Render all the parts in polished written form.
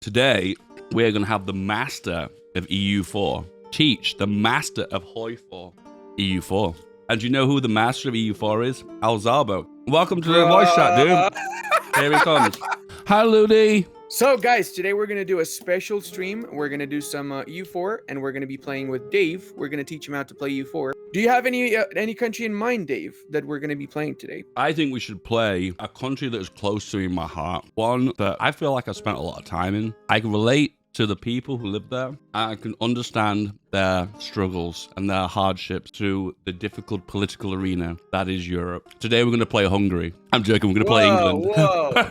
Today, we're going to have the master of EU4 teach the master of Hoi4 EU4. And do you know who the master of EU4 is? Alzabo. Welcome to the voice chat, dude. Here he comes. Hi, Ludi. So, guys, today we're going to do a special stream. We're going to do some EU4, and we're going to be playing with Dave. We're going to teach him how to play EU4. Do you have any country in mind, Dave, that we're going to be playing today? I think we should play a country that is close to my heart. One that I feel like I spent a lot of time in. I can relate to the people who live there. I can understand their struggles and their hardships through the difficult political arena that is Europe. Today we're going to play Hungary. I'm joking, we're going to play England.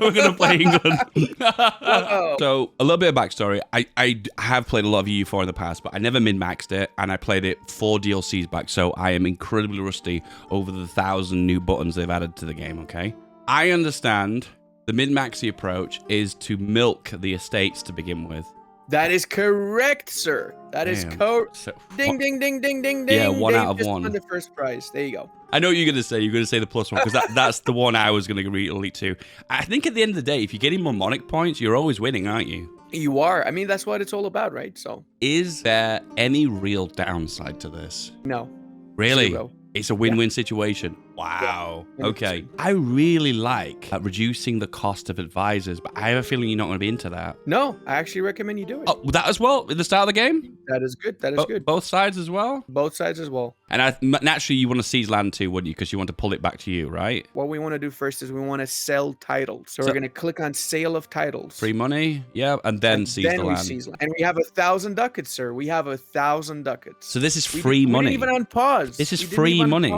We're going to play England. So, a little bit of backstory. I have played a lot of EU4 in the past, but I never min-maxed it, and I played it 4 DLCs back, so I am incredibly rusty over the 1,000 new buttons they've added to the game, okay? I understand the min-maxy approach is to milk the estates to begin with. That is correct, sir. That is correct. So, ding, ding, ding, ding, ding, ding. Yeah, 1 Dave out of just 1. won the first prize. There you go. I know what you're going to say. You're going to say the +1 because that's the one I was going to relate to. I think at the end of the day, if you're getting mnemonic points, you're always winning, aren't you? You are. I mean, that's what it's all about, right? So, Is there any real downside to this? no. Really? 0. It's a win-win situation. Wow. Yeah, Okay. I really like reducing the cost of advisors, but I have a feeling you're not going to be into that. No, I actually recommend you do it. Oh, that as well at the start of the game? That is good. That is good. Both sides as well? Both sides as well. And naturally, you want to seize land too, wouldn't you? Because you want to pull it back to you, right? What we want to do first is we want to sell titles. So we're going to click on sale of titles. Free money, yeah, and then seize the land. And we have 1,000 ducats, sir. We have 1,000 ducats. So this is free money. We didn't even unpause. This is free money.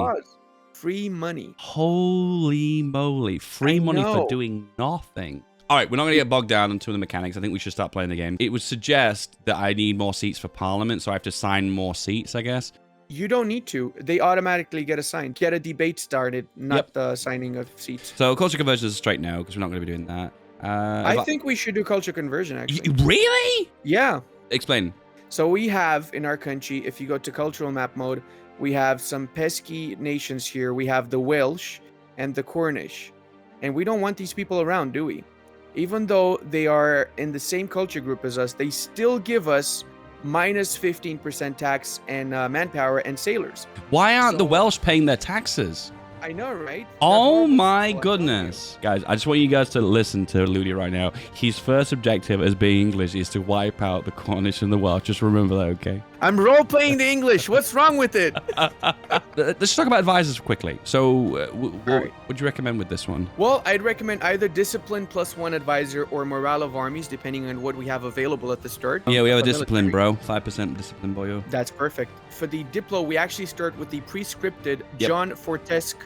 Free money. Holy moly. Free money for doing nothing. All right, we're not going to get bogged down into the mechanics. I think we should start playing the game. It would suggest that I need more seats for Parliament, so I have to sign more seats, I guess. You don't need to. They automatically get assigned. Get a debate started, not the signing of seats. So culture conversion is a straight no, because we're not going to be doing that. I think we should do culture conversion, actually. Really? Yeah. Explain. So we have, in our country, if you go to cultural map mode, we have some pesky nations here. We have the Welsh and the Cornish. And we don't want these people around, do we? Even though they are in the same culture group as us, they still give us minus 15% tax and manpower and sailors. Why aren't the Welsh paying their taxes? I know, right? Oh my goodness. Guys, I just want you guys to listen to Ludi right now. His first objective as being English is to wipe out the Cornish and the Welsh. Just remember that, okay? I'm role-playing the English. What's wrong with it? Let's talk about advisors quickly. So, what would you recommend with this one? Well, I'd recommend either Discipline +1 advisor or Morale of Armies, depending on what we have available at the start. Yeah, we have a Discipline, bro. 5% Discipline, boyo. That's perfect. For the Diplo, we actually start with the pre-scripted John Fortesque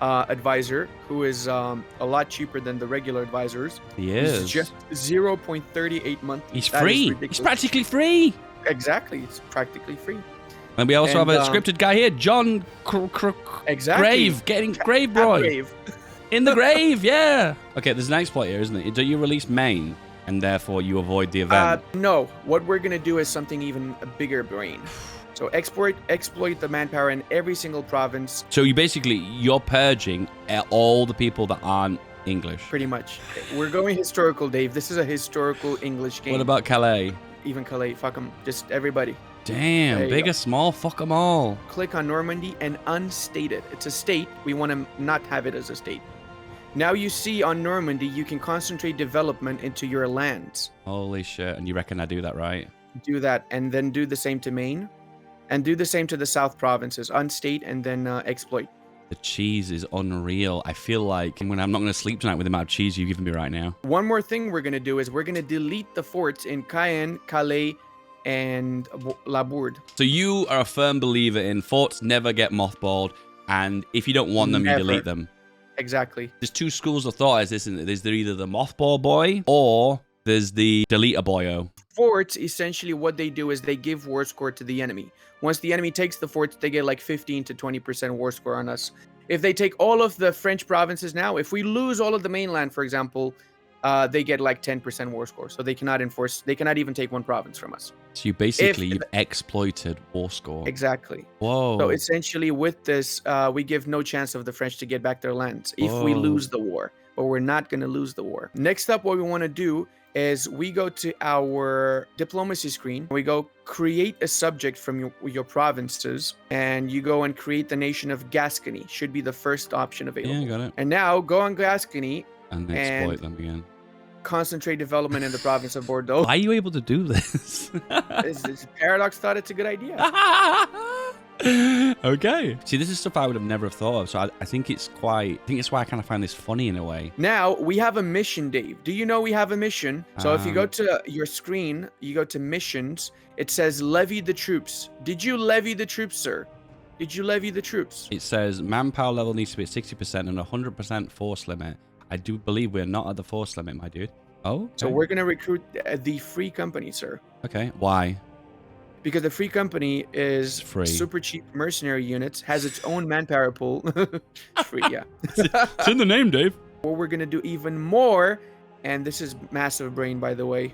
advisor, who is a lot cheaper than the regular advisors. He is. He's just 0.38 months. He's free. He's practically free. Exactly. It's practically free. And we also have a scripted guy here, John Grave, getting Grave Boy. In the grave, yeah. Okay, there's an exploit here, isn't it? Do you release Maine, and therefore you avoid the event? No. What we're going to do is something even a bigger brain. So exploit the manpower in every single province. So you're purging all the people that aren't English. Pretty much. We're going historical, Dave. This is a historical English game. What about Calais? Even Calais, fuck them. Just everybody. Damn, big or small, fuck them all. Click on Normandy and unstated. It's a state. We want to not have it as a state. Now you see on Normandy, you can concentrate development into your lands. Holy shit. And you reckon I do that right? Do that and then do the same to Maine. And do the same to the South provinces. Unstate and then exploit. The cheese is unreal. I feel like I'm not going to sleep tonight with the amount of cheese you've given me right now. One more thing we're going to do is we're going to delete the forts in Cayenne, Calais, and La Bourde. So you are a firm believer in forts never get mothballed, and if you don't want them, you delete them. Exactly. There's 2 schools of thought, isn't it? There's either the mothball boy or there's the deleter boyo. Forts, essentially what they do is they give war score to the enemy. Once the enemy takes the forts, they get like 15 to 20% war score on us. If they take all of the French provinces now, if we lose all of the mainland, for example, they get like 10% war score. So they cannot even take one province from us. So you've exploited war score. Exactly. Whoa. So essentially with this, we give no chance of the French to get back their lands if we lose the war. but we're not going to lose the war. Next up, what we want to do is we go to our diplomacy screen. We go create a subject from your provinces, and you go and create the nation of Gascony. Should be the first option available. Yeah, got it. And now go on Gascony And exploit them again. Concentrate development in the province of Bordeaux. Why are you able to do this? This Paradox thought it's a good idea. Okay. See, this is stuff I would have never have thought of. So I think it's why I kind of find this funny in a way. Now we have a mission, Dave. Do you know we have a mission? So if you go to your screen, you go to missions, it says levy the troops. Did you levy the troops, sir? Did you levy the troops? It says manpower level needs to be at 60% and 100% force limit. I do believe we're not at the force limit, my dude. Oh, okay. So we're going to recruit the free company, sir. Okay, why? Because the free company is free. Super cheap mercenary units, has its own manpower pool. Free, yeah. It's in the name, Dave. What we're going to do even more, and this is massive brain, by the way.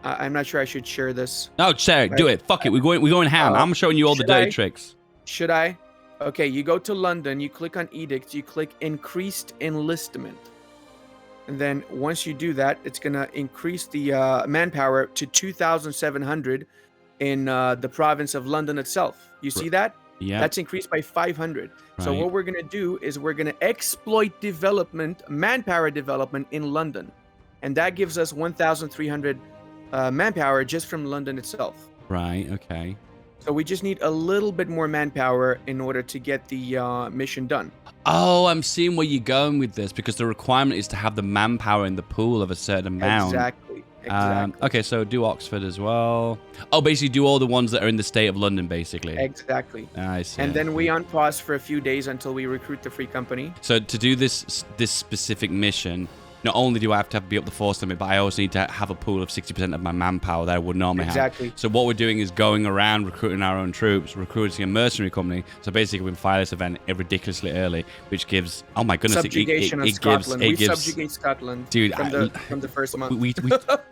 I'm not sure I should share this. No, Sarah, do it. Fuck it. We're going ham. I'm showing you all the dirty tricks. Should I? Okay, you go to London, you click on edicts, you click increased enlistment. And then once you do that, it's going to increase the manpower to 2,700 in the province of London itself. You see that? Yeah. That's increased by 500. Right. So what we're going to do is we're going to exploit development, manpower development in London. And that gives us 1,300 manpower just from London itself. Right, okay. So we just need a little bit more manpower in order to get the mission done. Oh, I'm seeing where you're going with this, because the requirement is to have the manpower in the pool of a certain amount. Exactly. Okay, so do Oxford as well. Oh, basically do all the ones that are in the state of London, basically. Exactly. I see. And then we unpause for a few days until we recruit the free company. So to do this specific mission, not only do I have to be up the force limit, but I also need to have a pool of 60% of my manpower that I would normally have. Exactly. So what we're doing is going around recruiting our own troops, recruiting a mercenary company. So basically we fire this event ridiculously early, which gives, oh my goodness, subjugation of Scotland. We subjugate Scotland, dude, from the first month.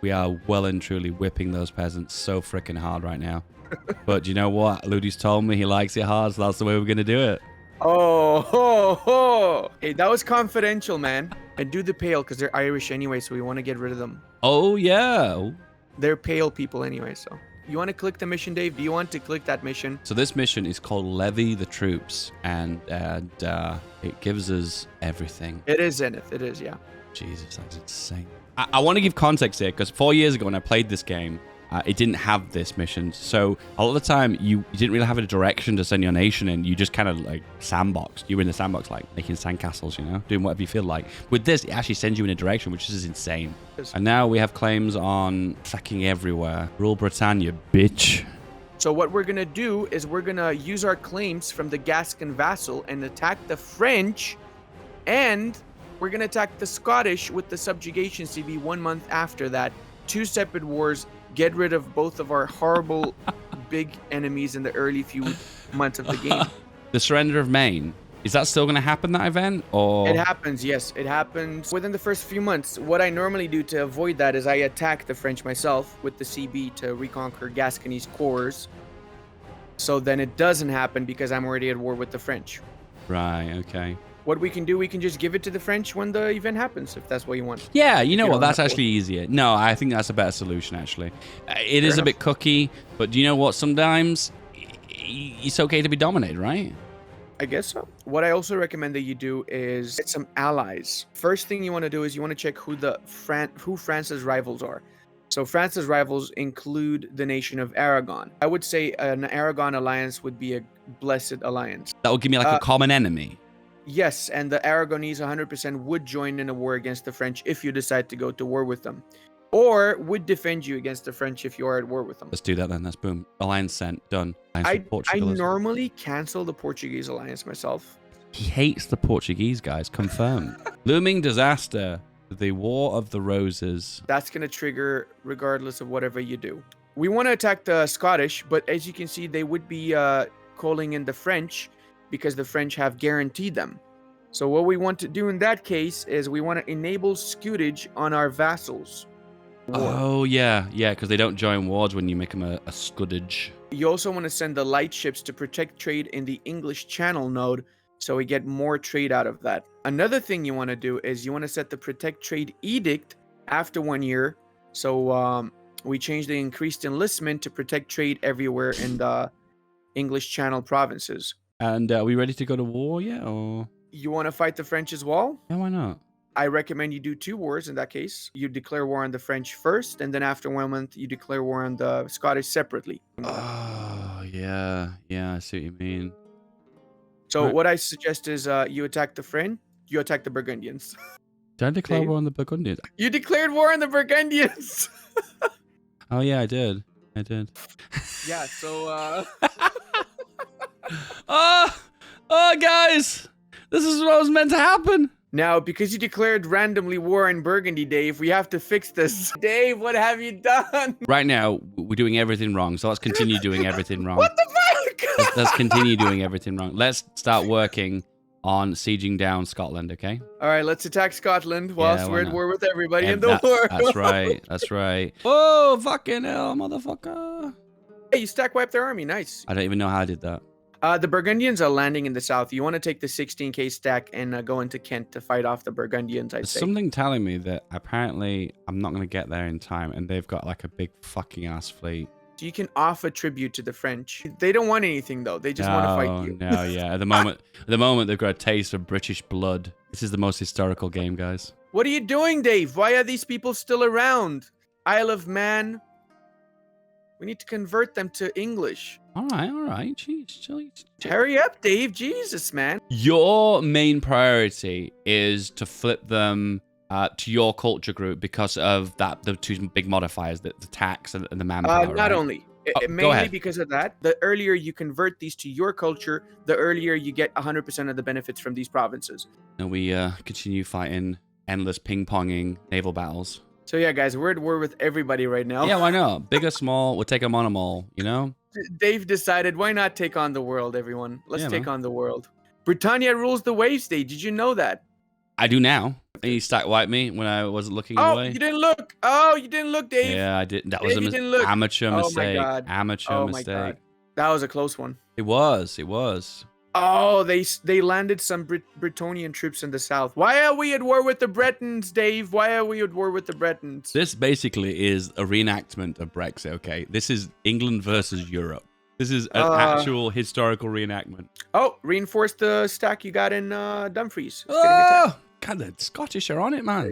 We are well and truly whipping those peasants so freaking hard right now. But do you know what? Ludi's told me he likes it hard, so that's the way we're going to do it. Oh. Hey, that was confidential, man. And do the pale, because they're Irish anyway, so we want to get rid of them. Oh, yeah. They're pale people anyway, so. You want to click the mission, Dave? Do you want to click that mission? So this mission is called Levy the Troops, and it gives us everything. It is Zenith. It is, yeah. Jesus, that's insane. I want to give context here, because 4 years ago when I played this game, it didn't have this mission. So a lot of the time, you didn't really have a direction to send your nation in. You just kind of like sandboxed. You were in the sandbox, like making sandcastles, you know, doing whatever you feel like. With this, it actually sends you in a direction, which is insane. And now we have claims on sacking everywhere. Rule Britannia, bitch. So what we're going to do is we're going to use our claims from the Gascon vassal and attack the French. And we're going to attack the Scottish with the subjugation CV 1 month after that. 2 separate wars. Get rid of both of our horrible big enemies in the early few months of the game. The Surrender of Maine. Is that still going to happen, that event? Or It happens, yes. It happens within the first few months. What I normally do to avoid that is I attack the French myself with the CB to reconquer Gascony's cores. So then it doesn't happen because I'm already at war with the French. Right, okay. What we can do, we can just give it to the French when the event happens, if that's what you want. Yeah, you know what? That's actually easier. No, I think that's a better solution, actually. It is a bit cookie, but do you know what? Sometimes it's okay to be dominated, right? I guess so. What I also recommend that you do is get some allies. First thing you want to do is you want to check who France's rivals are. So France's rivals include the nation of Aragon. I would say an Aragon alliance would be a blessed alliance. That would give me like a common enemy. Yes, and the Aragonese 100% would join in a war against the French if you decide to go to war with them. Or would defend you against the French if you are at war with them. Let's do that then. That's boom. Alliance sent. Done. I normally cancel the Portuguese alliance myself. He hates the Portuguese guys. Confirmed. Looming disaster. The War of the Roses. That's going to trigger regardless of whatever you do. We want to attack the Scottish, but as you can see, they would be calling in the French because the French have guaranteed them. So what we want to do in that case is we want to enable scutage on our vassals. Oh, yeah, because they don't join wars when you make them a scuddage. You also want to send the light ships to protect trade in the English Channel node So we get more trade out of that. Another thing you want to do is you want to set the protect trade edict after 1 year. So we change the increased enlistment to protect trade everywhere in the English Channel provinces. And are we ready to go to war yet, or? You want to fight the French as well? Yeah, why not? I recommend you do 2 wars in that case. You declare war on the French first, and then after 1 month, you declare war on the Scottish separately. Oh, yeah. Yeah, I see what you mean. So Right. what I suggest is you attack the French, you attack the Burgundians. Did I declare Dave? war on the Burgundians? You declared war on the Burgundians! Oh, yeah, I did. I did. Yeah, so Oh, guys! This is what was meant to happen. now, because you declared randomly war in Burgundy, Dave, we have to fix this. Dave, what have you done? Right now, we're doing everything wrong, so let's continue doing everything wrong. What the fuck? Let's continue doing everything wrong. Let's start working on sieging down Scotland, okay? All right, let's attack Scotland whilst why we're at not? war with everybody Yeah, in the world. That's right. That's right. Oh, fucking hell, motherfucker. Hey, you stack wiped their army. Nice. I don't even know how I did that. The Burgundians are landing in the south. You want to take the 16k stack and go into Kent to fight off the Burgundians, I'd There's say. something telling me that apparently I'm not going to get there in time, and they've got like a big fucking ass fleet. So you can offer tribute to the French. They don't want anything, though. They just want to fight you. No, yeah. At the moment, they've got a taste of British blood. This is the most historical game, guys. What are you doing, Dave? Why are these people still around? Isle of Man. We need to convert them to English. All right. Jeez. Hurry up, Dave. Jesus, man. Your main priority is to flip them to your culture group because of the 2 big modifiers, the tax and the manpower. Not right? only. Go Mainly ahead. because of that. The earlier you convert these to your culture, the earlier you get 100% of the benefits from these provinces. And we continue fighting endless ping-ponging naval battles. So yeah, guys, we're at war with everybody right now. Yeah, why not? Big or small, we'll take them on them all, you know? Dave decided, why not take on the world, everyone? Let's Yeah, take man. on the world. Britannia rules the waves, Dave. Did you know that? I do now. You stack wiped me when I wasn't looking Oh, away. you didn't look. Oh, you didn't look, Dave. Yeah, I did. That Dave, was you didn't look. amateur Oh my mistake. God. Amateur Oh my mistake. God. That was a close one. It was. Oh, they landed some Bretonian troops in the south. Why are we at war with the Bretons, Dave? Why are we at war with the Bretons? This basically is a reenactment of Brexit, okay? This is England versus Europe. This is an actual historical reenactment. Oh, reinforce the stack you got in Dumfries. It's getting attacked. Oh, God, the Scottish are on it, man.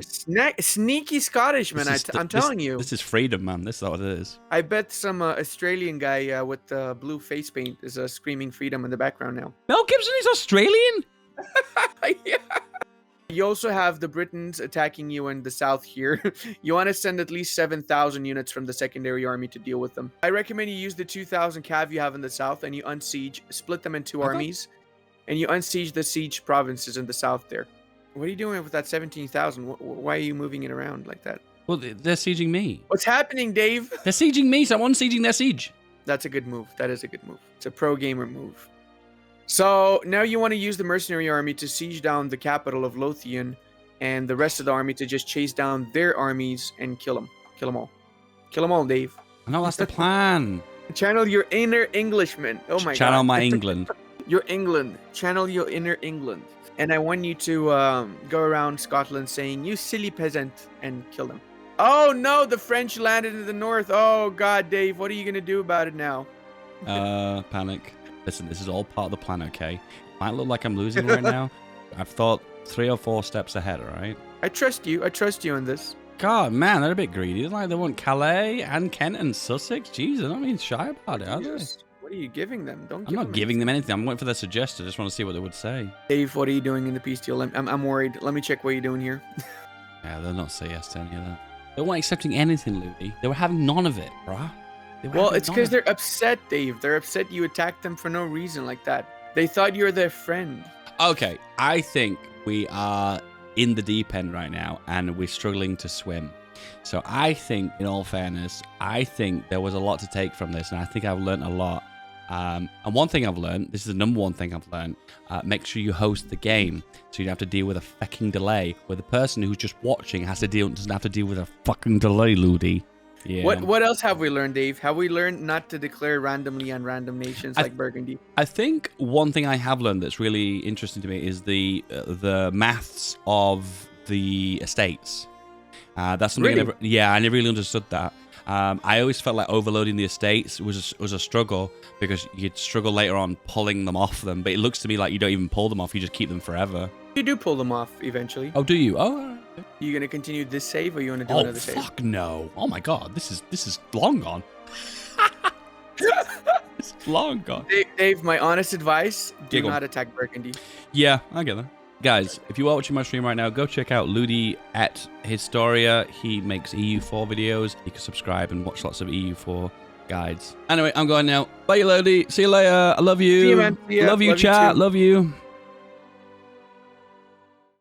Sneaky Scottish, man. I'm telling you. This is freedom, man. This is what it is. I bet some Australian guy with blue face paint is screaming freedom in the background now. Mel Gibson is Australian? Yeah. You also have the Britons attacking you in the south here. You want to send at least 7,000 units from the secondary army to deal with them. I recommend you use the 2,000 cav you have in the south and you unsiege, split them in 2 armies, and you unsiege the siege provinces in the south there. What are you doing with that 17,000? Why are you moving it around like that? Well, they're sieging me. What's happening, Dave? They're sieging me, so I'm unsieging their siege. That's a good move. That is a good move. It's a pro gamer move. So now you want to use the mercenary army to siege down the capital of Lothian and the rest of the army to just chase down their armies and kill them. Kill them all. Kill them all, Dave. I know that's the plan. Channel your inner Englishman. Oh my God. Channel my England. Your England. Channel your inner England. And I want you to go around Scotland saying, you silly peasant, and kill them. Oh no, the French landed in the north. Oh God, Dave, what are you going to do about it now? Panic. Listen, this is all part of the plan, okay? It might look like I'm losing right now. I've thought 3 or 4 steps ahead, all right? I trust you. I trust you in this. God, man, they're a bit greedy. Like, they want Calais and Kent and Sussex. Jeez, they're not being shy about it, are they? What are you giving them? Don't. I'm not giving them anything. I'm waiting for their suggestion. I just want to see what they would say. Dave, what are you doing in the peace deal? I'm worried. Let me check what you're doing here. Yeah, they'll not say yes to any of that. They weren't accepting anything, Ludi. They were having none of it, bruh. Well, it's because they're upset, Dave. They're upset you attacked them for no reason like that. They thought you were their friend. Okay, I think we are in the deep end right now, and we're struggling to swim. So I think, in all fairness, I think there was a lot to take from this, and I think I've learned a lot. And one thing I've learned, this is the number one thing I've learned, make sure you host the game so you don't have to deal with a fucking delay, where the person who's just watching doesn't have to deal with a fucking delay, Ludi. Yeah. What else have we learned, Dave? Have we learned not to declare randomly on random nations like Burgundy? I think one thing I have learned that's really interesting to me is the maths of the estates. That's something Really? I never really understood that. I always felt like overloading the estates was a struggle because you'd struggle later on pulling them off them. But it looks to me like you don't even pull them off; you just keep them forever. You do pull them off eventually. Oh, do you? Oh, all right. You gonna continue this save, or you wanna do another save? Oh, fuck no! Oh my god, this is long gone. It's long gone. Dave, my honest advice: do Giggle. not attack Burgundy. Yeah, I get that. Guys, if you are watching my stream right now, go check out Ludi at Historia. He makes EU4 videos. You can subscribe and watch lots of EU4 guides. Anyway, I'm going now. Bye, Ludi. See you later. I love you. See you, man. See ya. Love you, Love you chat. too. Love you.